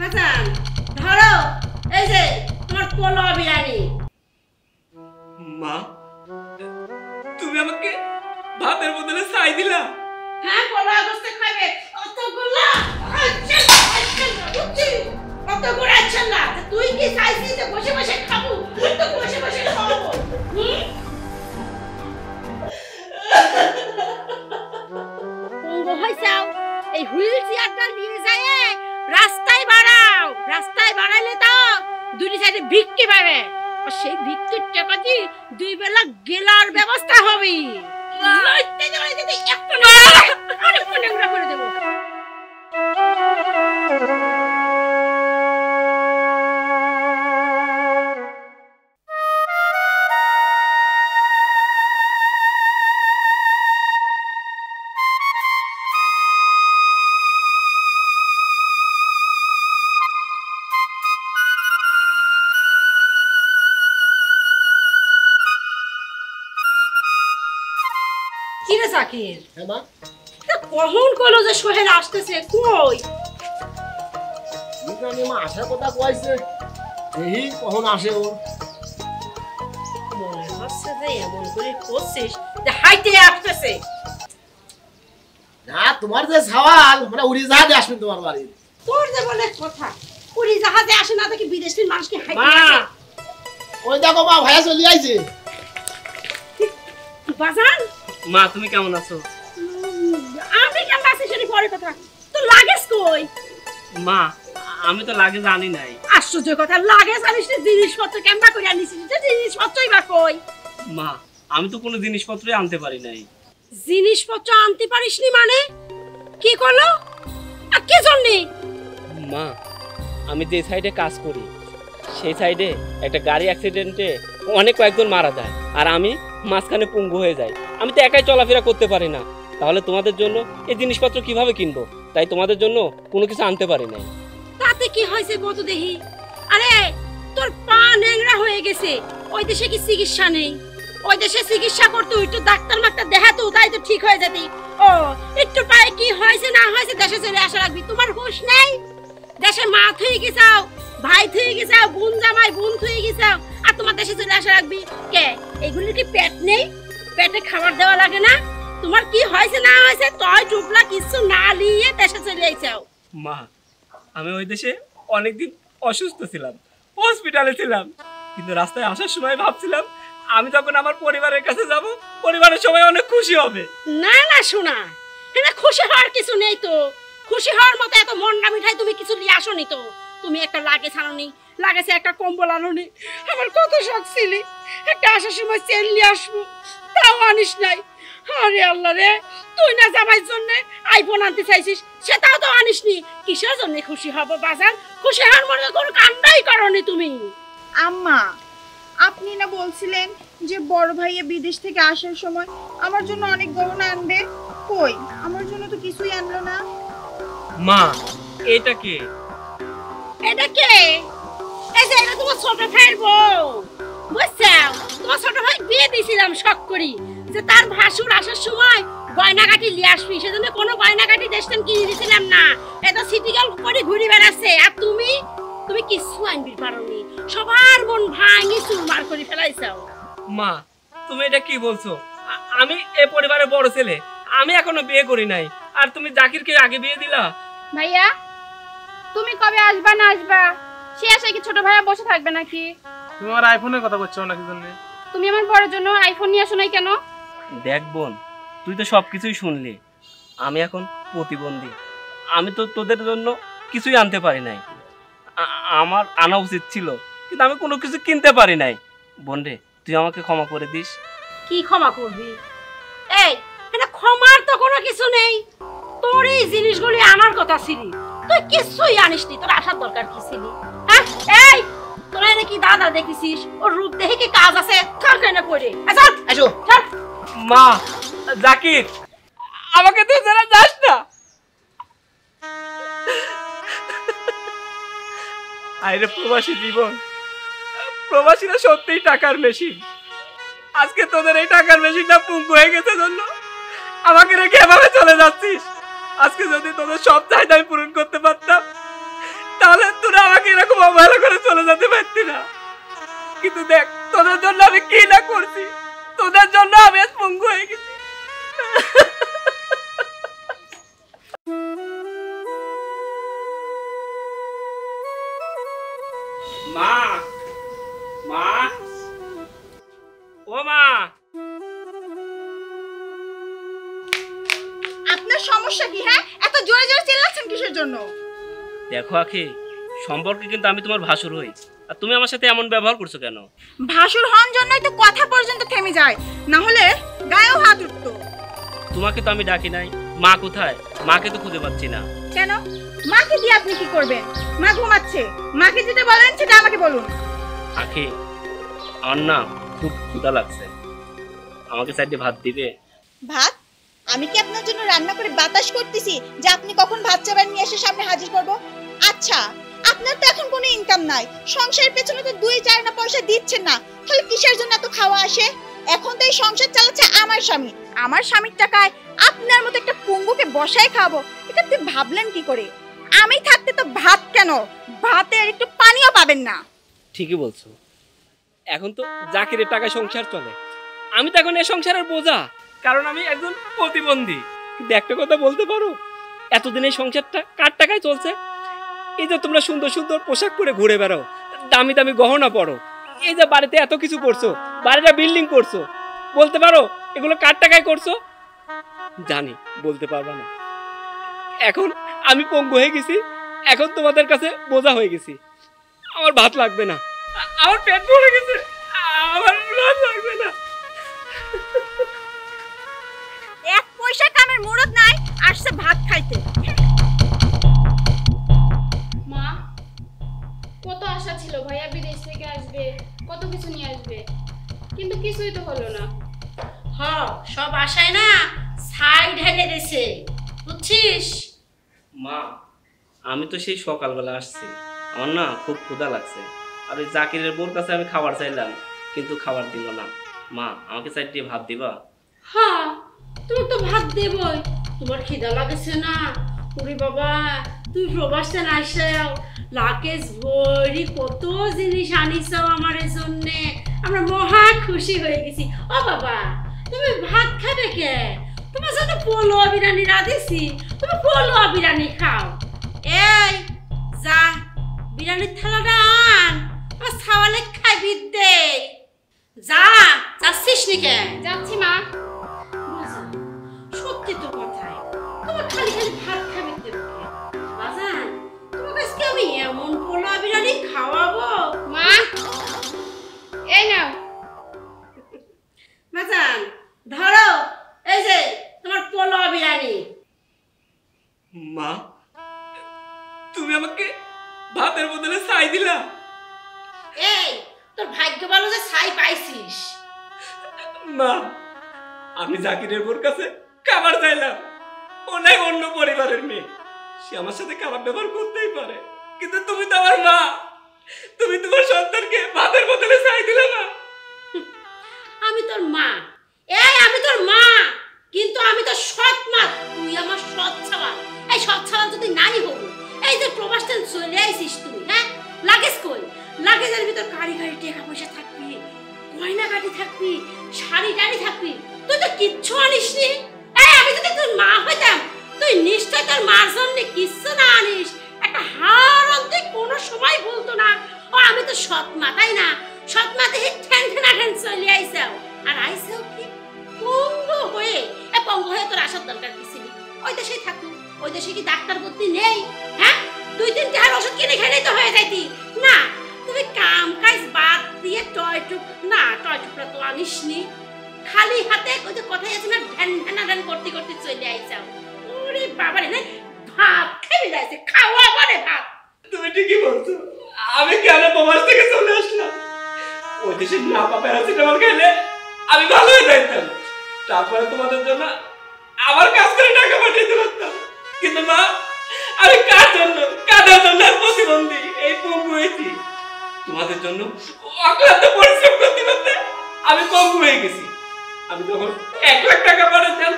বাজান ধরো এই যে তোমার পোলাও বিরিয়ানি। মা তুমি আমাকে ভাতের বদলে ছাই দিলা? হ্যাঁ পোলাও বসতে খাবে অতগুলো অতগুলো আচ্ছা না তুই কি চাইছিস যে বসে বসে খাবো? তুই তো বসে বসে খাবো। পঙ্গু হইছাও এই হুইল চেয়ারটা নিয়ে যায় রাস্তায় বাড়াও। রাস্তায় বাড়াইলে তো দুই সাইডে ভিক্ষি পাবে আর সেই ভিক্ষির টাকা দিয়ে দুই বেলা গেলার ব্যবস্থা হবে। লইতে গেলে যদি একটু না আরে ফোনে গুলা করে দেব। কিরে সাকির? হ্যাঁ মা, কখন কইলো যে সোহেল আসতেছে? কই জানি মা আসার কথা কইছে, এই কখন আসে ও? মনে হচ্ছে যে এমন করে করছিস যে হাইটে আসতেছে। না তোমার যে সওয়াল মানে উড়ি জাহাজে আসবেন তোমার বাড়ি। তোর যে বলে কথা উড়ি জাহাজে আসে না দেখি বিদেশের মানুষকে হাইটে মা আসে। ওই দেখো মা ভাইয়া চলে আইছে। বাজান মা তুমি কেমন আছো? আমি কেমন আছি সেটা পরে কথা। তো লাগেজ কই? মা আমি তো লাগে জানি নাই। আশ্চর্য কথা, লাগেজ আনিস না, জিনিসপত্র কেমবা করে আনিস? যে জিনিসপত্রই বা কই? মা আমি তো কোনো জিনিসপত্রই আনতে পারি নাই। জিনিসপত্র আনতে পারিসনি মানে কি করলো আর কি জন্য? মা আমি যে সাইডে কাজ করি সেই সাইডে একটা গাড়ি অ্যাক্সিডেন্টে অনেক কয়েকজন মারা যায় আর আমি মাঝখানে পঙ্গু হয়ে যাই। আমি তো একাই চলাফেরা করতে পারি না, তাহলে তোমাদের জন্য এই জিনিসপত্র কিভাবে কিনবো? তাই তোমাদের জন্য কোনো কিছু আনতে পারি নাই। তাতে কি হয়েছে কত দেখি? আরে তোর পা ন্যাংরা হয়ে গেছে, ওই দেশে কি চিকিৎসা নেই? ওই দেশে চিকিৎসা করতে একটু ডাক্তার মাক্তার দেখাতো, তাই তো ঠিক হয়ে যেতি। ও একটু পায়ে কি হয়েছে না হয়েছে দেশে চলে আসা লাগবি। তোমার হুঁশ নেই? দেশে মা থুই গেছাও, ভাই থুই গেছাও, বোন জামাই বোন থুই গেছাও, আর তোমার দেশে চলে আসা লাগবি কে? এগুলির কি পেট নেই? পেটে খাবার দেওয়া লাগে না? তোমার কি হয়েছে না হয়েছে তয় টুপলা কিছু না নিয়ে দেশে চলে আইছাও। মা আমি ওই দেশে অনেকদিন অসুস্থ ছিলাম, হসপিটালে ছিলাম, কিন্তু রাস্তায় আসার সময় ভাবছিলাম আমি যখন আমার পরিবারের কাছে যাব পরিবারের সবাই অনেক খুশি হবে। না না শোনা, এটা খুশি হওয়ার কিছু নেই তো। খুশি হওয়ার মতো এত মন্ডা মিঠাই তুমি কিছু নিয়ে আসোনি তো। তুমি একটা লাগে ছাড়নি, লাগেছে একটা কম্বল আনোনি। আমার কত শখ ছিল একটা আসার সময় চেন নিয়ে আসবো, তাও আনিস নাই। আরে আল্লাহ রে, তুই না জামাইর জন্য আইফোন আনতে চাইছিস, সেটাও তো আনিসনি। কিসের জন্য খুশি হব বাজার? খুশি হওয়ার মতো কোনো কাণ্ডই করনি তুমি। আম্মা, আপনি না বলছিলেন যে বড় ভাইয়া বিদেশ থেকে আসার সময় আমার জন্য অনেক গহনা আনবে? কই, আমার জন্য তো কিছুই আনলো না। মা এটা কে? এটা কে? এই যে এটা তোমার ছোট ভাইয়ের বউ, বুঝছাও? তোমার ছোট ভাই বিয়ে দিয়েছিলাম শখ করি যে তার ভাসুর আসার সময় গয়নাগাটি নিয়ে আসবি, সেজন্য কোনো গয়নাগাটি দেশটান কিনে দিয়েছিলাম না। এটা সিটিগাল করে ঘুরে বেড়াচ্ছে আর তুমি তুমি কিছু আনবি পারোনি, সবার মন ভাঙি চুরমার করে ফেলাইছাও। মা তুমি এটা কি বলছো? আমি এই পরিবারের বড় ছেলে, আমি এখনো বিয়ে করি নাই, আর তুমি জাকিরকে আগে বিয়ে দিলা। ভাইয়া, তুমি কবে আসবা না আসবা? সে আশায় কি ছোট ভাইয়া বসে থাকবে নাকি? তুমি আমার আইফোনের কথা বলছো নাকি জন্য? তুমি আমার বড়ের জন্য আইফোন নিয়ে আসো নাই কেন? দেখ বোন, তুই তো সবকিছুই শুনলি। আমি এখন প্রতিবন্ধী, আমি তো তোদের জন্য কিছুই আনতে পারি নাই। আমার আনা উচিত ছিল, কিন্তু আমি কোনো কিছু কিনতে পারি নাই। বোন রে, তুই আমাকে ক্ষমা করে দিস। কি ক্ষমা করবি? এই এটা ক্ষমার তো কোনো কিছু নেই। তোর এই জিনিসগুলি আনার কথা ছিল, তুই কিছুই আনিসনি। তোর আসার দরকার কি ছিল? হ্যাঁ এই তোরা নাকি দাদা দেখেছিস, ওর রূপ দেখে কি কাজ আছে? কার কেন পড়ে আচ্ছা আসো। মা, জাকির আমাকে তুই যারা যাস না। আরে প্রবাসী জীবন, প্রবাসীরা সত্যিই টাকার মেশিন। আজকে তোদের এই টাকার মেশিনটা পুঙ্গু হয়ে গেছে জন্য আমাকে রেখে এভাবে চলে যাচ্ছিস। আজকে যদি তোদের সব চাহিদা আমি পূরণ করতে পারতাম তাহলে তোরা আমাকে এরকম অবহেলা করে চলে যেতে পারতি না। কিন্তু দেখ তোদের জন্য আমি কি না করছি, তোদের জন্য আমি আজ পঙ্গু হয়ে গেছি। মা, মা, ও মা, আপনার সমস্যা কি? হ্যাঁ, এত জোরে জোরে চিল্লাচ্ছেন কিসের জন্য? দেখো আখি, সম্পর্কে কিন্তু আমি তোমার ভাসুর হই, আর তুমি আমার সাথে এমন ব্যবহার করছো কেন? ভাসুর হন জন্যই তো কথা পর্যন্ত থেমে যায়, না হলে গায়েও হাত উঠতো। তোমাকে তো আমি ডাকি নাই। মা কোথায়? মাকে তো খুঁজে পাচ্ছি না। কেন? মাকে দিয়ে আপনি কি করবেন? মা ঘুমাচ্ছে, মাকে যেটা বলেন সেটা আমাকে বলুন। আখি, আমার না খুব ক্ষুধা লাগছে, আমাকে সাইডে ভাত দিবে? ভাত? আমি কি আপনার জন্য রান্না করে বাতাস করতেছি যে আপনি কখন ভাত চাবার নিয়ে এসে সামনে হাজির করব? আচ্ছা, আপনার তো এখন কোনো ইনকাম নাই, সংসারের পেছনে তো 2-4 না পয়সা দিচ্ছেন না, তাহলে কিসের জন্য এত খাওয়া আসে? এখন তো এই সংসার চালাচ্ছে আমার স্বামী, আমার স্বামীর টাকায় আপনার মতো একটা পঙ্গুকে বসায় খাবো, এটা আপনি ভাবলেন কি করে? আমি থাকতে তো ভাত কেন, ভাতের একটু পানিও পাবেন না। ঠিকই বলছো, এখন তো জাকিরের টাকায় সংসার চলে, আমি তো এখন এই সংসারের বোঝা, কারণ আমি একজন প্রতিবন্ধী। কিন্তু একটা কথা বলতে পারো, এতদিন এই সংসারটা কার টাকায় চলছে? এই যে তোমরা সুন্দর সুন্দর পোশাক পরে ঘুরে বেড়াও, দামি দামি গহনা পরো, এই যে বাড়িতে এত কিছু করছো, বাড়িটা বিল্ডিং করছো, বলতে পারো এগুলো কার টাকায় করছো? জানি বলতে পারবা না। এখন আমি পঙ্গু হয়ে গেছি, এখন তোমাদের কাছে বোঝা হয়ে গেছি, আমার ভাত লাগবে না, আমার পেট ভরে গেছে, আমার ভাত লাগবে না। 1 পয়সা কামের মুরদ নাই, আসছে ভাত খাইতে। মা, কত আশা ছিল ভাইয়া বিদেশ থেকে আসবে, কত কিছু নিয়ে আসবে, কিন্তু কিছুই তো হলো না। হ, সব আশায় না ছাই ঢেলে দিছে, বুঝছিস? মা, আমি তো সেই সকালবেলা আসছি, আমার না খুব ক্ষুধা লাগছে, আর ওই জাকিরের বোর কাছে আমি খাবার চাইলাম, কিন্তু খাবার দিল না। মা, আমাকে সাইড দিয়ে ভাত দিবা? হ্যাঁ, তুমি তো ভাত দেবই, তোমার খিদা লাগেছে না? ওরে বাবা, তুই প্রবাসে আইসাও লাকেজ ভরি কত জিনিস আনিসাও আমার জন্য, আমরা মহা খুশি হয়ে গেছি। ও বাবা, তুমি ভাত খাবে কে? তোমার জন্য পোলোয়া বিরিয়ানি রাঁধেছি, তুমি পোলোয়া বিরিয়ানি খাও। এই যা, বিরিয়ানির থালাটা আন, আমার ছাওয়ালে খাইবি দে। যা, যাচ্ছিস নি কে? যাচ্ছি মা। সত্যি তো কথাই, তোমার খালি খালি ভাত খাবে দেবো বাজান, তোমাকে আজকে আমি এমন পোলা বিরিয়ানি খাওয়াবো। মা, এই নাও। বাজান ধরো, এই যে তোমার পোলা বিরিয়ানি। মা, তুমি আমাকে ভাতের বদলে ছাই দিলা? এই তোর ভাগ্য ভালো যে ছাই পাইছিস। মা, আমি জাকিরের বোর কাছে খাবার চাইলাম, অনেক অন্য পরিবারের মেয়ে, সে আমার সাথে খারাপ ব্যবহার করতেই পারে, কিন্তু তুমি তো আমার মা, তুমি তোমার সন্তানকে ভাতের বদলে ছাই দিলে না। আমি তোর মা, এই আমি তোর মা, কিন্তু আমি তো সৎ মা, তুই আমার সৎ ছাওয়া। এই সৎ ছাওয়া যদি নাই হবো, এই যে প্রবাস থেকে চলে আইছিস তুই, হ্যাঁ লাগেজ কই? লাগেজের ভিতর গাড়ি গাড়ি টাকা পয়সা থাকবি, গয়না গাড়ি থাকবি, শাড়ি টাড়ি থাকবি, তুই তো কিচ্ছু আনিস নি। এই আমি যদি তোর মা হইতাম, তুই নিশ্চয় তোর মার জন্য কিচ্ছু না আনিস, একটা হার অন্তে কোনো সময় বলতো না। ও আমি তো সৎ মা, তাই না? সৎ মা দেখে ঠ্যান ঠ্যানা ঠ্যান চলে আইসাও, আর আইসাও কি পঙ্গু হয়ে। এ পঙ্গু হয়ে তোর আসার দরকার কি ছিল? ওই দেশেই থাকুক, ওই দেশে কি ডাক্তার ভর্তি নেই? হ্যাঁ, 2-3 টাকার ওষুধ কিনে খেলেই তো হয়ে যাইতি না? তুমি কাম কাজ বাদ দিয়ে টয় টুকরা তো আনিসনি, খালি হাতে ওই যে কথাই আছে না, ঢ্যান ঢ্যানা ঢ্যান করতে করতে চলে আইসাও। ওরে বাবা রে, ভাত খেয়ে যাইছে, খাওয়া পরে ভাত। তুমি ঠিকই বলছো, আমি কেন প্রবাস থেকে চলে আসলাম? ওই দেশে না পা প্যারাসিটামল খেলে আমি ভালো হয়ে যাইতাম, তারপরে তোমাদের জন্য আবার কাজ করে টাকা পাঠাইতে পারতাম। কিন্তু মা, আমি কার জন্য প্রতিবন্ধী এই পঙ্গু হয়েছি, তোমাদের জন্য অক্লান্ত পরিশ্রম করতে করতে আমি পঙ্গু হয়ে গেছি। আমি যখন 1 লাখ টাকা পাঠাতাম,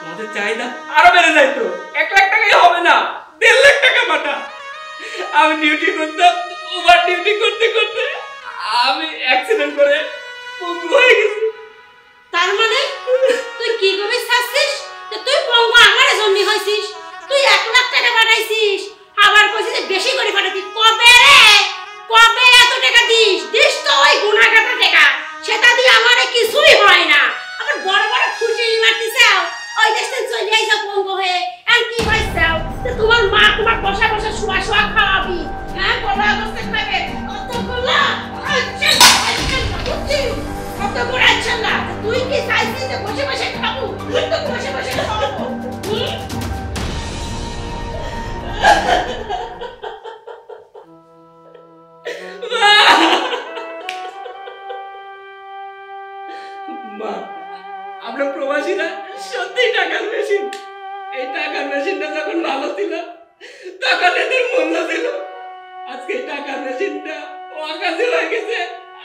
তোমাদের চাহিদা আরো বেড়ে যাইতো, 1 লাখ টাকাই হবে না, 1.5 লাখ টাকা পাঠা। আমি ডিউটি করতাম, ওভার ডিউটি করতে করতে আমি অ্যাক্সিডেন্ট করে পঙ্গু হয়ে গেছি। তার মানে তুই কি কবি চাচ্ছিস যে তুই পঙ্গু আমার জন্য হইছিস? তুই 1 লাখ টাকা পাঠাইছিস, আবার কইছিস যে বেশি করে পাঠাবি। কবে রে, কবে এত টাকা দিস? দিস তো ওই গুনাহগাতা টাকা, সেটা দিয়ে আমারে কিছুই হয় না। আবার বড় বড় খুশি মারতিছাও, ওই দেশে চলে আইছা পঙ্গু হয়ে। আর কি হইছাও যে তোমার মা তোমার বসা বসা শুয়া শুয়া খাওয়াবি? হ্যাঁ, বড় অবস্থা খাবে অত বলা। আচ্ছা বুঝছি, কত বড় আচ্ছা না। তুই কি চাইছিস যে বসে বসে খাবো? তুই তো বসে বসে খাবো। মা, আমরা প্রবাসীরা সত্যি টাকার মেশিন। এই টাকার মেশিনটা যখন ভালো ছিল তখন এদের মূল্য ছিল। আজকে এই টাকার মেশিনটা অকাজে হয়ে গেছে,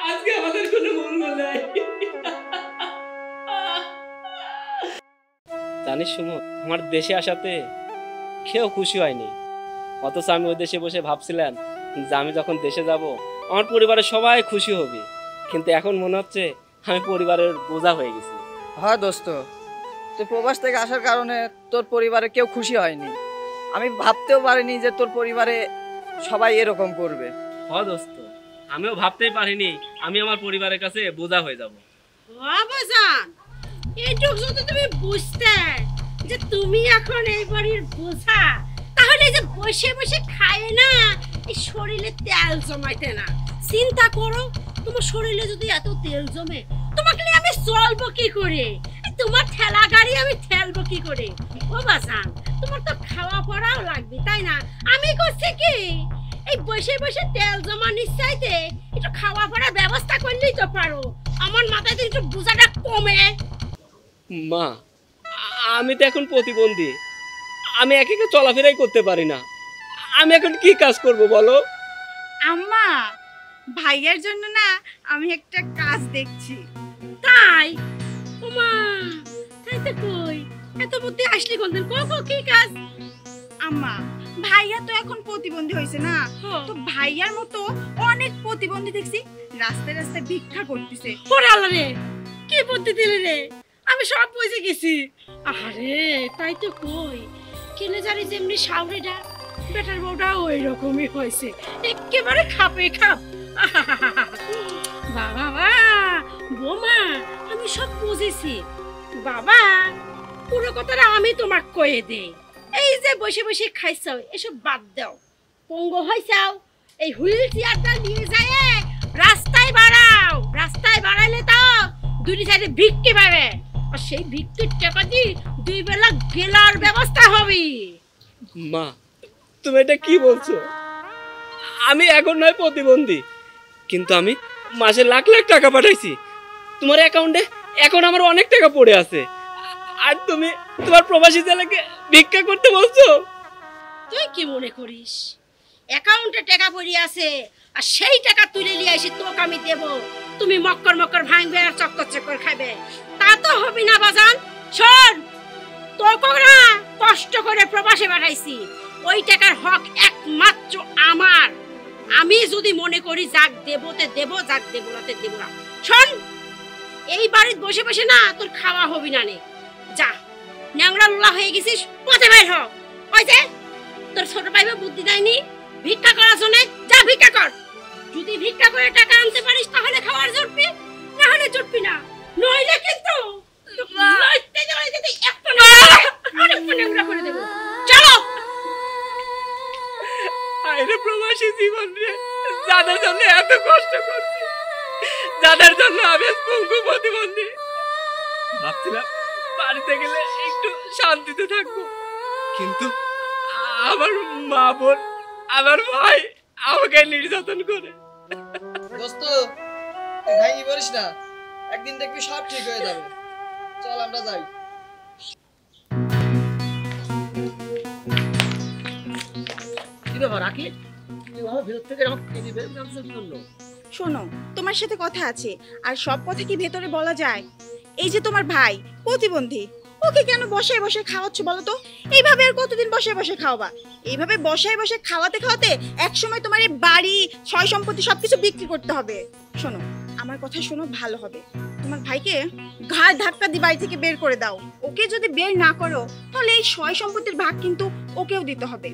আজকে আমাদের কোনো মূল্য নাই। জানিস সুমন, আমার দেশে আসাতে কেউ খুশি হয়নি, অথচ আমি ওই দেশে বসে ভাবছিলাম যে আমি যখন দেশে যাব আমার পরিবারের সবাই খুশি হবে, কিন্তু এখন মনে হচ্ছে আমি পরিবারের বোঝা হয়ে গেছি। হ্যাঁ দোস্ত, তুই প্রবাস থেকে আসার কারণে তোর পরিবারে কেউ খুশি হয়নি। আমি ভাবতেও পারিনি যে তোর পরিবারে সবাই এরকম করবে। হ্যাঁ দোস্ত, আমিও ভাবতেই পারিনি আমি আমার পরিবারের কাছে বোঝা হয়ে যাব। বাবাজান, এইটুকু যদি তুমি বুঝতে যে তুমি এখন এই বাড়ির বোঝা, তাহলে যে বসে বসে খায় না এই শরীরে তেল জমাইতে না। চিন্তা করো, তোমার শরীরে যদি এত তেল জমে, তোমাকে নিয়ে আমি চলবো কি করে? তোমার ঠেলা গাড়ি আমি ঠেলবো কি করে? ও বাজান, তোমার তো খাওয়া পড়াও লাগবে, তাই না? আমি করছি কি, এই বসে বসে তেল জমানির চাইতে একটু খাওয়া পড়ার ব্যবস্থা করলেই তো পারো। আমার মাথায় তো একটু বোঝাটা কমে। মা, আমি তো এখন প্রতিবন্ধী, আমি একা একা চলাফেরাই করতে পারি না। আমি এখন কি কাজ করব বলো? আম্মা, ভাইয়ার জন্য না আমি একটা কাজ দেখছি। তাই? ওমা, তাই তো কই, এত বুদ্ধি আসলে কোনদিন? কো কি কাজ? আম্মা, ভাইয়া তো এখন প্রতিবন্ধী হয়েছে না, তো ভাইয়ার মতো অনেক প্রতিবন্ধী দেখছি রাস্তায় রাস্তায় ভিক্ষা করতেছে। ওরে আল্লাহ রে, কি বুদ্ধি দিলি রে, আমি সব বুঝে গেছি। আরে তাই তো কই, কেনে জানি যেমনি সাউরিটা, বেটার বউটা ওই রকমই হয়েছে, একেবারে খাপে খাপ। বাবা বা বোমা, আমি সব বুঝেছি। বাবা, পুরো কথাটা আমি তোমাকে কয়ে দেই। এই যে বসে বসে খাইছাও, এসব বাদ দাও। পঙ্গু হইছাও, এই হুইল চেয়ারটা নিয়ে যায় রাস্তায় বাড়াও। রাস্তায় বাড়াইলে তো দুটি সাইডে ভিক্ষি পাবে, আর সেই ভিক্ষির টাকা দিয়ে 2 বেলা গেলার ব্যবস্থা হবে। মা, তুমি এটা কি বলছো? আমি এখন নয় প্রতিবন্ধী, কিন্তু আমি মাসে লাখ লাখ টাকা পাঠাইছি তোমার অ্যাকাউন্টে। এখন আমার অনেক টাকা পড়ে আছে, আর তুমি তোমার প্রবাসী ছেলেকে ভিক্ষা করতে বলছো? তুই কি মনে করিস অ্যাকাউন্টে টাকা পড়ে আছে আর সেই টাকা তুলে নিয়ে এসে তোকে আমি দেব, তুমি মক্কর মক্কর ভাঙবে আর চক্কর চক্কর খাবে? তা তো হবে না বাজান। শোন, তোকে না কষ্ট করে প্রবাসে পাঠাইছি, ওই টাকার হক একমাত্র আমার। আমি যদি মনে করি যাক দেবতে দেব, যাক দেব নাতে দেব না। শোন, এই বাড়িতে বসে বসে না তোর খাওয়া হবি না নে। যা, ন্যাংরা লোলা হয়ে গেছিস, পথে বাইর হ। ওই যে তোর ছোট ভাইবা বুদ্ধি দেয়নি ভিক্ষা করার জন্য? যা ভিক্ষা কর। যদি ভিক্ষা করে টাকা আনতে পারিস তাহলে খাওয়ার জুটবি, না হলে জুটবি না। নইলে কিন্তু লইতে যাই যদি একটু না আরেকটু ন্যাংরা করে দেব। চলো। আরে প্রবাসী জীবন রে, যাদের জন্য এত কষ্ট করছি, যাদের জন্য আমি পঙ্গু প্রতিবন্ধী, ভাবছিলাম বাড়িতে গেলে একটু শান্তিতে থাকবো, কিন্তু আমার মা বোন, আমার ভাই আমাকে নির্যাতন করে। দোস্ত, তুই ভাঙি পড়িস না, একদিন দেখবি সব ঠিক হয়ে যাবে। চল আমরা যাই। কি ব্যাপার আকি, তুই আমার ভিতর থেকে আমার টেনে বের করে আনছিস কি জন্য? শোনো, তোমার সাথে কথা আছে, আর সব কথা কি ভেতরে বলা যায়? এই যে তোমার ভাই প্রতিবন্ধী, ওকে কেন বসায় বসে খাওয়াচ্ছ বলো তো? এইভাবে আর কতদিন বসে বসে খাওয়াবা? এইভাবে বসায় বসে খাওয়াতে খাওয়াতে একসময় তোমার এই বাড়ি সয় সম্পত্তি সবকিছু বিক্রি করতে হবে। শোনো, আমার কথা শোনো, ভালো হবে তোমার ভাইকে ঘাড় ধাক্কা দিয়ে বাড়ি থেকে বের করে দাও। ওকে যদি বের না করো তাহলে এই সয় সম্পত্তির ভাগ কিন্তু ওকেও দিতে হবে।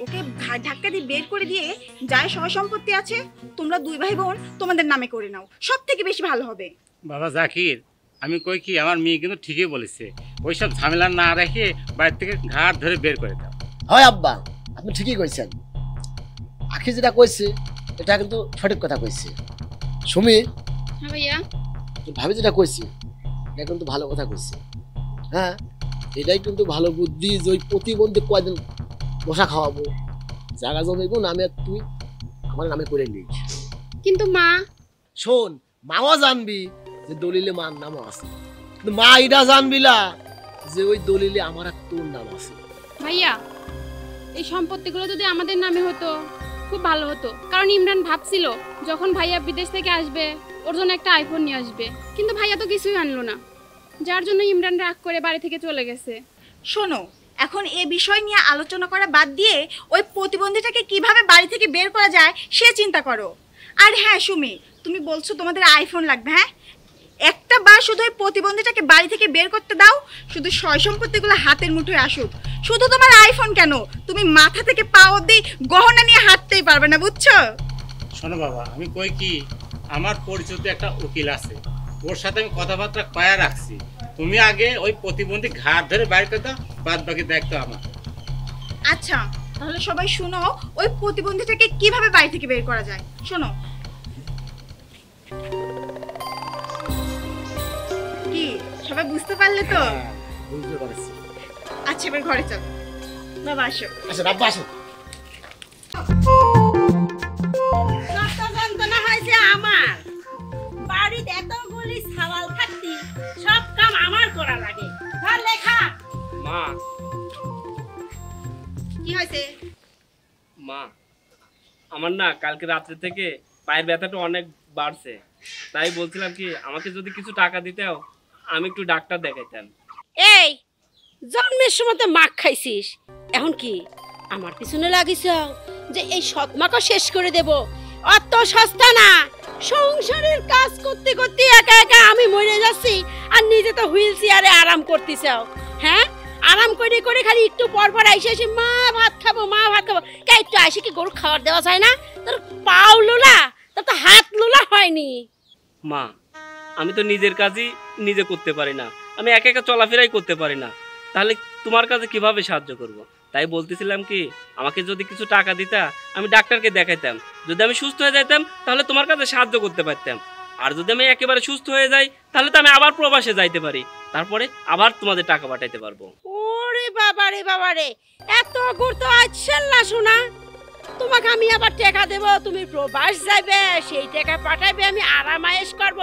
ওকে ঘাড় ধাক্কা দিয়ে বের করে দিয়ে যাই সয় সম্পত্তি আছে তোমরা দুই ভাই বোন তোমাদের নামে করে নাও, সব থেকে বেশি ভালো হবে। বাবা জাকির, আমি কই কি আমার মেয়ে কিন্তু ঠিকই বলেছে, ওইসব ঝামেলা না রেখে বাড়ি থেকে ঘাট ধরে বের করে দাও। হয় আব্বা, আপনি ঠিকই কইছেন। আখি যেটা কইছে এটা কিন্তু সঠিক কথা কইছে। সুমি, হ্যাঁ ভাইয়া। ভাবি যেটা কইছে এটা কিন্তু ভালো কথা কইছে। হ্যাঁ, এটাই কিন্তু ভালো বুদ্ধি যে ওই প্রতিবন্ধী কয়দিন বসা খাওয়াবো, জায়গা জমিবো নামে তুই আমার নামে করে নিস। কিন্তু মা, শোন, মাও জানবি যে দলিলে মার নামও আছে, কিন্তু মা এটা জানবিলা যে ওই দলিলে আমার আর তোর নাম আছে। ভাইয়া এই সম্পত্তিগুলো যদি আমাদের নামে হতো খুব ভালো হতো, কারণ ইমরান ভাবছিল যখন ভাইয়া বিদেশ থেকে আসবে ওর জন্য একটা আইফোন নিয়ে আসবে, কিন্তু ভাইয়া তো কিছুই আনলো না, যার জন্য ইমরান রাগ করে বাড়ি থেকে চলে গেছে। শোনো, এখন এই বিষয় নিয়ে আলোচনা করা বাদ দিয়ে ওই প্রতিবন্ধীটাকে কিভাবে বাড়ি থেকে বের করা যায় সে চিন্তা করো। আর হ্যাঁ সুমি, তুমি বলছো তোমাদের আইফোন লাগবে, হ্যাঁ একটা বার শুধু ওই প্রতিবন্ধীটাকে বাড়ি থেকে বের করতে দাও, শুধু সয় সম্পত্তিগুলো হাতের মুঠোয় আসুক। শুধু তোমার আইফোন কেন, তুমি মাথা থেকে পা অবধি গহনা নিয়ে হাঁটতেই পারবে না, বুঝছো? শোনো বাবা, আমি কই কি আমার পরিচিত একটা উকিল আছে, ওর সাথে আমি কথাবার্তা কয়া রাখছি। তুমি আগে ওই প্রতিবন্ধী ঘাট ধরে বাইরে করে দাও, বাদ বাকি দেখতো আমার। আচ্ছা তাহলে সবাই শোনো, ওই প্রতিবন্ধীটাকে কিভাবে বাড়ি থেকে বের করা যায় শোনো। কি সবাই বুঝতে পারলে তো? বুঝতে পারছি। আচ্ছা এবার ঘরে চলো, বাবা আসো। আচ্ছা আব্বা আসো। কত যন্ত্রণা হয়েছে আমার, বাড়িতে এতগুলি সাওয়াল থাকতি সব কাম আমার করা লাগে। ধর লেখা। মা, কি হয়েছে? মা আমার না কালকে রাত্রে থেকে পায়ের ব্যথাটা অনেক বাড়ছে, তাই বলছিলাম কি আমাকে যদি কিছু টাকা দিতেও আমি একটু ডাক্তার দেখাইতাম। এই জন্মের সময় তো মাখ খাইছিস, এখন কি আমার পিছনে লাগিস যে এই সৎমাকে শেষ করে দেব? অত সস্তা না। সংসারের কাজ করতে করতে একা একা আমি মরে যাচ্ছি, আর নিজে তো হুইল চেয়ারে আরাম করতেছ। হ্যাঁ, আরাম করে করে খালি একটু পর পর আইসে এসে মা ভাত খাবো, মা ভাত খাবো। কে একটু আইসে কি গরু খাবার দেওয়া যায় না? তোর পাও লোলা, তোর তো হাত লোলা হয়নি। মা, আমি তো নিজের কাজই নিজে করতে পারি না, আমি একা একা চলাফেরাই করতে পারি না, তাহলে তোমার কাছে কিভাবে সাহায্য করব? তাই বলতেছিলাম কি আমাকে যদি কিছু টাকা দিতা আমি ডাক্তারকে দেখাইতাম, যদি আমি সুস্থ হয়ে যাইতাম তাহলে তোমার কাছে সাহায্য করতে পারতাম, আর যদি আমি একেবারে সুস্থ হয়ে যাই তাহলে তো আমি আবার প্রবাসে যাইতে পারি, তারপরে আবার তোমাদের টাকা পাঠাইতে পারবো। ওরে বাবা রে বাবা রে, এত গুরুত্ব আছেন না শোনা। তোমাকে আমি আবার টাকা দেব, তুমি প্রবাস যাবে, সেই টাকা পাঠাবে, আমি আরামায়েশ করব,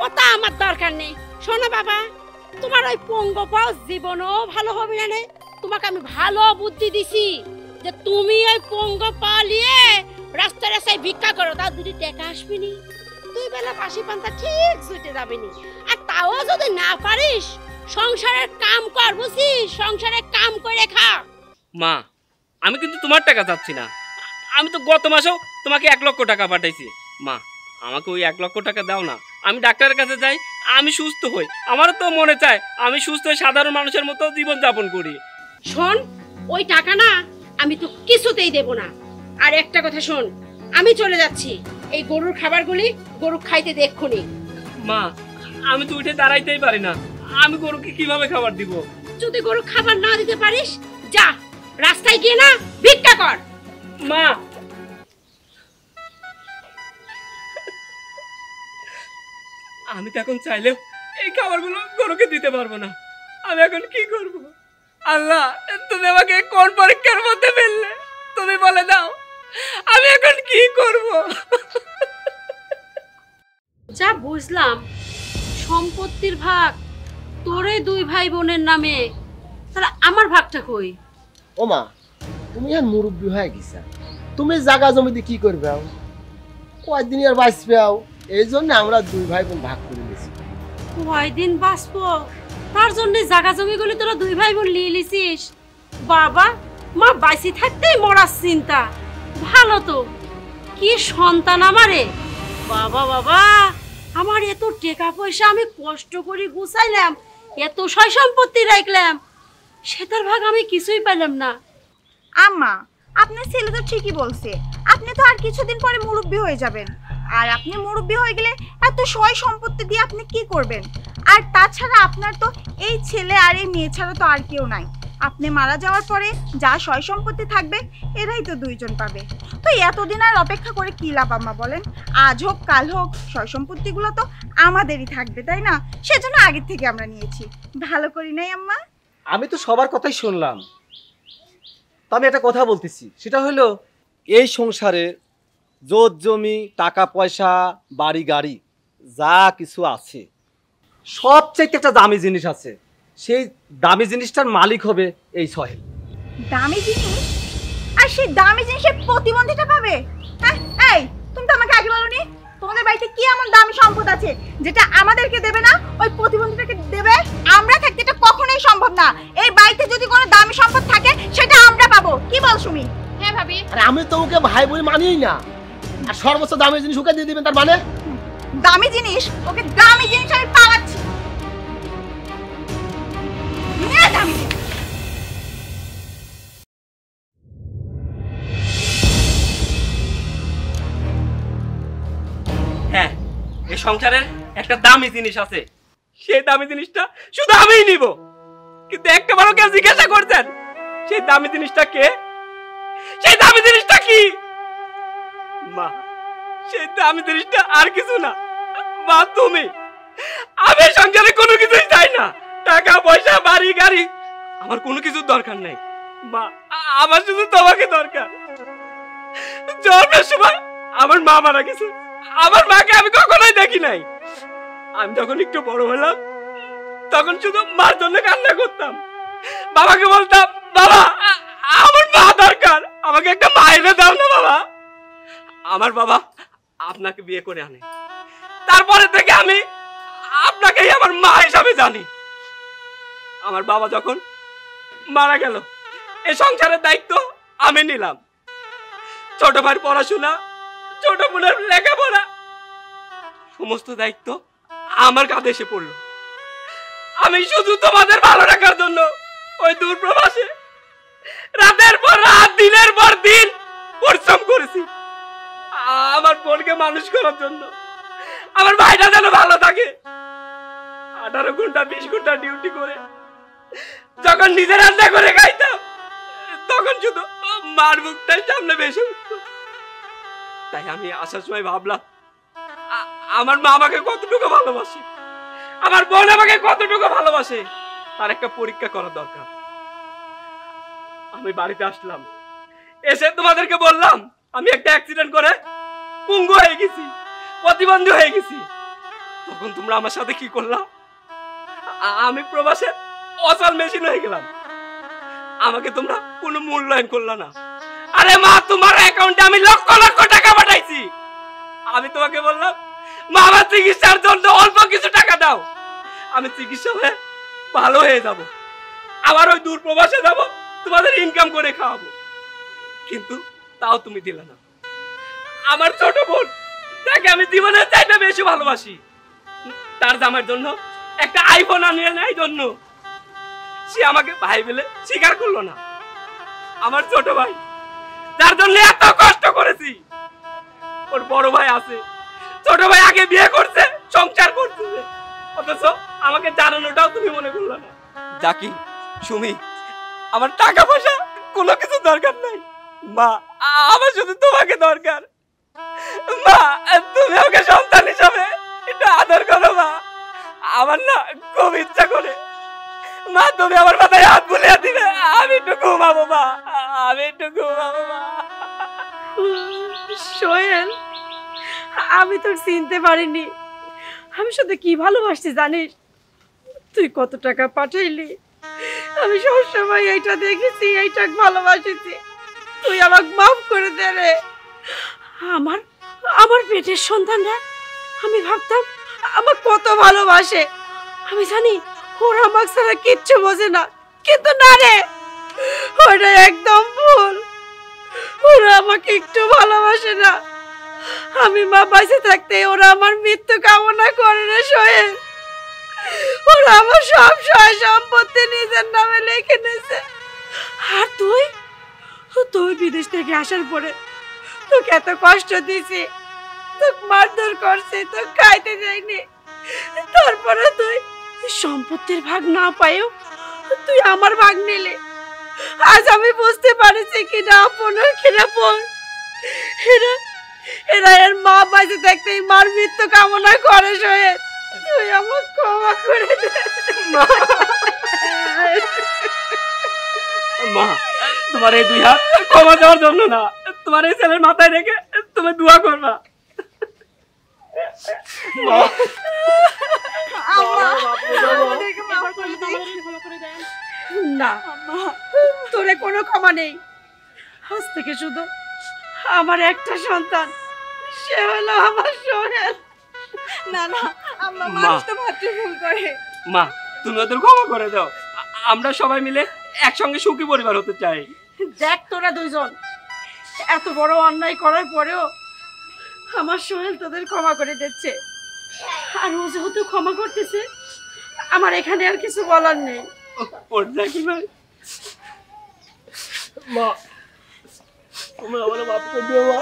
ওটা আমার দরকার নেই। শোনো বাবা, তোমার ওই পঙ্গ পাও জীবনও ভালো হবে না রে। তোমাকে আমি ভালো বুদ্ধি দিছি যে তুমি ওই পঙ্গ পা নিয়ে রাস্তায় রাস্তায় ভিক্ষা করো, তাও দুটি টাকা আসবে নি, দুই বেলা পাশি পান্তা ঠিক জুটে যাবে নি। আর তাও যদি না পারিস সংসারের কাম কর, বুঝছিস? সংসারের কাম করে খা। মা, আমি কিন্তু তোমার টাকা চাচ্ছি না, আমি তো গত মাসেও তোমাকে 1 লক্ষ টাকা পাঠাইছি। মা, আমাকে ওই 1 লক্ষ টাকা দাও না, আমি ডাক্তারের কাছে যাই, আমি সুস্থ হই। আমারও তো মনে চায় আমি সুস্থ হয়ে সাধারণ মানুষের মতো জীবন যাপন করি। শোন, ওই টাকা না আমি তো কিছুতেই দেব না। আর একটা কথা শোন, আমি চলে যাচ্ছি, এই গরুর খাবারগুলি গরু খাইতে দেখুনি। মা, আমি তো উঠে দাঁড়াইতেই পারি না, আমি গরুকে কিভাবে খাবার দিব? যদি গরু খাবার না দিতে পারিস, যা রাস্তায় গিয়ে না ভিক্ষা কর। মা, আমি তো এখন চাইলেও এই খাবারগুলো গরুকে দিতে পারবো না, আমি এখন কি করব? আল্লাহ, তুমি আমাকে কোন পরীক্ষার মধ্যে ফেললে? তুমি বলে দাও, আমি এখন কি করব? যা বুঝলাম সম্পত্তির ভাগ তোরে দুই ভাই বোনের নামে, তাহলে আমার ভাগটা কই? ও মা, তুমি আর মুরব্বী হয়ে গেছা, তুমি জায়গা জমিতে কি করবে? কয়দিন আর বাঁচবে? এই জন্য আমরা দুই ভাই বোন ভাগ করে নিয়েছি। কয়দিন বাঁচবো? তার জন্য জায়গা জমিগুলি তোরা দুই ভাই বোন নিয়ে লিছিস? বাবা মা বাইসি থাকতেই মরার চিন্তা। ভালো তো, কি সন্তান আমারে। বাবা বাবা, আমার এত টাকা পয়সা আমি কষ্ট করে গুছাইলাম, এত সয় সম্পত্তি রাখলাম, সেটার ভাগ আমি কিছুই পেলাম না। আম্মা, আপনার ছেলে তো ঠিকই বলছে, আপনি তো আর কিছুদিন পরে মুরব্বি হয়ে যাবেন। আর আপনি মুরব্বি হয়ে গেলে এত সয় সম্পত্তি দিয়ে আপনি কি করবেন? আর তাছাড়া আপনার তো এই ছেলে আর এই মেয়ে ছাড়া তো আর কেউ নাই। আপনি মারা যাওয়ার পরে যা সয় সম্পত্তি থাকবে এরাই তো দুইজন পাবে। তো এতদিন আর অপেক্ষা করে কি লাভ আম্মা বলেন? আজ হোক কাল হোক সয় সম্পত্তিগুলো তো আমাদেরই থাকবে, তাই না? সেজন্য আগের থেকে আমরা নিয়েছি। ভালো করি নাই আম্মা? আমি তো সবার কথাই শুনলাম, তো আমি একটা কথা বলতেছি, সেটা হলো এই সংসারে জোত জমি টাকা পয়সা বাড়ি গাড়ি যা কিছু আছে সবচেয়ে একটা দামি জিনিস আছে, সেই দামি জিনিসটার মালিক হবে এই সোহেল। দামি জিনিস? আর সেই দামি জিনিসের প্রতিবন্ধীটা পাবে? হ্যাঁ, এই তুমি তো আমাকে আগে বলোনি তোমাদের বাড়িতে কি এমন দামি সম্পদ আছে যেটা আমাদেরকে দেবে না, ওই প্রতিবন্ধীটাকে দেবে? আমরা থাকতে এটা কখনোই সম্ভব না। এই বাড়িতে যদি কোনো দামি সম্পদ থাকে সেটা আমরা পাবো। কি বল সুমি? হ্যাঁ ভাবি। আরে আমি তো ওকে ভাই বলে মানিই না, আর সর্বোচ্চ দামি জিনিস ওকে দিয়ে দিবেন তার মানে? দামি জিনিস? ওকে দামি জিনিস আমি পাওয়াচ্ছি। দামি জিনিস। হ্যাঁ, এই সংসারের একটা দামি জিনিস আছে, সেই দামি জিনিসটা শুধু আমিই নিব। কিন্তু একটা বারো কেউ জিজ্ঞাসা করছেন সেই দামি জিনিসটা কে? সেই দামি জিনিসটা কি? মা, সেই দামি জিনিসটা আর কিছু না মা, তুমি। আমি সংসারে কোনো কিছুই চাই না, টাকা পয়সা বাড়ি গাড়ি আমার কোনো কিছুর দরকার নাই মা, আমার শুধু তোমাকে দরকার। জন্মের সময় আমার মা মারা গেছে, আমার মাকে আমি কখনোই দেখি নাই। আমি যখন একটু বড় হলাম তখন শুধু মার জন্য কান্না করতাম, বাবাকে বলতাম বাবা আমার মা দরকার, আমাকে একটা মা এনে দাও না বাবা। আমার বাবা আপনাকে বিয়ে করে আনে, তারপরে থেকে আমি আপনাকেই আমার মা হিসাবে জানি। আমার বাবা যখন মারা গেল এই সংসারের দায়িত্ব আমি নিলাম। ছোট ভাইয়ের পড়াশোনা, ছোট বোনের লেখাপড়া, সমস্ত দায়িত্ব আমার কাঁধে এসে পড়লো। আমি শুধু তোমাদের ভালো রাখার জন্য ওই দূর প্রবাসে রাতের পর রাত দিনের পর দিন পরিশ্রম করেছি, আমার বোনকে মানুষ করার জন্য, আমার ভাইটা যেন ভালো থাকে। 18 ঘন্টা 20 ঘন্টা ডিউটি করে যখন নিজে রান্না করে খাইতাম তখন শুধু মার মুখটাই সামনে ভেসে উঠত। তাই আমি আসার সময় ভাবলাম আমার মা আমাকে কতটুকু ভালোবাসে, আমার বোন আমাকে কতটুকু ভালোবাসে তার একটা পরীক্ষা করা দরকার। আমি বাড়িতে আসলাম, এসে তোমাদেরকে বললাম আমি একটা অ্যাক্সিডেন্ট করে পঙ্গু হয়ে গেছি, প্রতিবন্ধী হয়ে গেছি। তখন তোমরা আমার সাথে কি করলা? আমি প্রবাসে অচল মেশিন হয়ে গেলাম, আমাকে তোমরা কোনো মূল্যায়ন করলা না। আরে মা, তোমার অ্যাকাউন্টে আমি লক্ষ লক্ষ টাকা পাঠাইছি। আমি তোমাকে বললাম মা আমার চিকিৎসার জন্য অল্প কিছু টাকা দাও, আমি চিকিৎসা হয়ে ভালো হয়ে যাব, আবার ওই দূর প্রবাসে যাব, তোমাদের ইনকাম করে খাওয়াবো। কিন্তু তাও তুমি দিলে না। আমার ছোট বোন, তাকে আমি জীবনের চাইতে বেশি ভালোবাসি, তার জামার জন্য একটা আইফোন আনিয়ে নেয় জন্য সে আমাকে ভাই বলে স্বীকার করলো না। আমার ছোট ভাই, যার জন্য এত কষ্ট করেছি, ওর বড় ভাই আছে, ছোট ভাই আগে বিয়ে করছে, সংসার করছে, অথচ আমাকে জানানোটাও তুমি মনে করলো না। জাকি, সুমি, আমার টাকা পয়সা কোনো কিছু দরকার নাই মা, আমার শুধু তোমাকে দরকার। মা, তুমি আমাকে সন্তান হিসাবে একটু আদর করো মা, আমার না খুব ইচ্ছা করে। মা, তুমি আমার মাথায় হাত বুলিয়ে দিবে, আমি একটু ঘুমাবো মা, আমি একটু ঘুমাবো মা। সোহেল, আমি তোর চিনতে পারিনি, আমি শুধু কি ভালোবাসছি জানিস? তুই কত টাকা পাঠাইলি, আমি সবসময় এইটা দেখেছি, এইটা ভালোবাসিছি। তুই আমাকে মাফ করে দে রে। আমার আমার পেটের সন্তানরা আমি ভাবতাম আমার কত ভালোবাসে, আমি জানি ওরা আমাকে ছাড়া কিচ্ছু বোঝে না, কিন্তু না রে, ওটা একদম ভুল। ওরা আমাকে একটু ভালোবাসে না। আমি মা বেঁচে থাকতে ওরা আমার মৃত্যু কামনা করে রে সোহেল। ওরা আমার সব সয় সম্পত্তি নিজের নামে লিখে নিয়েছে। আর তুই তুই বিদেশ থেকে আসার পরে তোকে এত কষ্ট দিছি, তোকে মারধর করছি, তোকে খাইতে যাইনি, তারপরে তুই সম্পত্তির ভাগ না পাইও তুই আমার ভাগ নিলে। আজ আমি বুঝতে পারছি কিনা আপন আর কিনা পর। এরা এর মা বাঁচে থাকতে মার মৃত্যু কামনা করে সোহেল। তুই আমার ক্ষমা করে দে মা। তোমার এই দুই হাত ক্ষমা দেওয়ার জন্য না, তোমার এই ছেলের মাথায় রেখে তুমি দোয়া করবা। না, তোরে কোনো ক্ষমা নেই। আজ থেকে শুধু আমার একটা সন্তান, সে হলো আমার সোহেল। না না আম্মা, মা। মানুষ তো ভাবতে ভুল করে। মা, তুমি ওদের ক্ষমা করে দাও। আমরা সবাই মিলে একসঙ্গে সুখী পরিবার হতে চাই। দেখ তোরা দুইজন এত বড় অন্যায় করার পরেও আমার সোহেল তোদের ক্ষমা করে দিচ্ছে। আর ও যেহেতু ক্ষমা করতেছে, আমার এখানে আর কিছু বলার নেই। ওর দেখি ভাই, মা, তোমরা আমার মাফ করে দিও মা।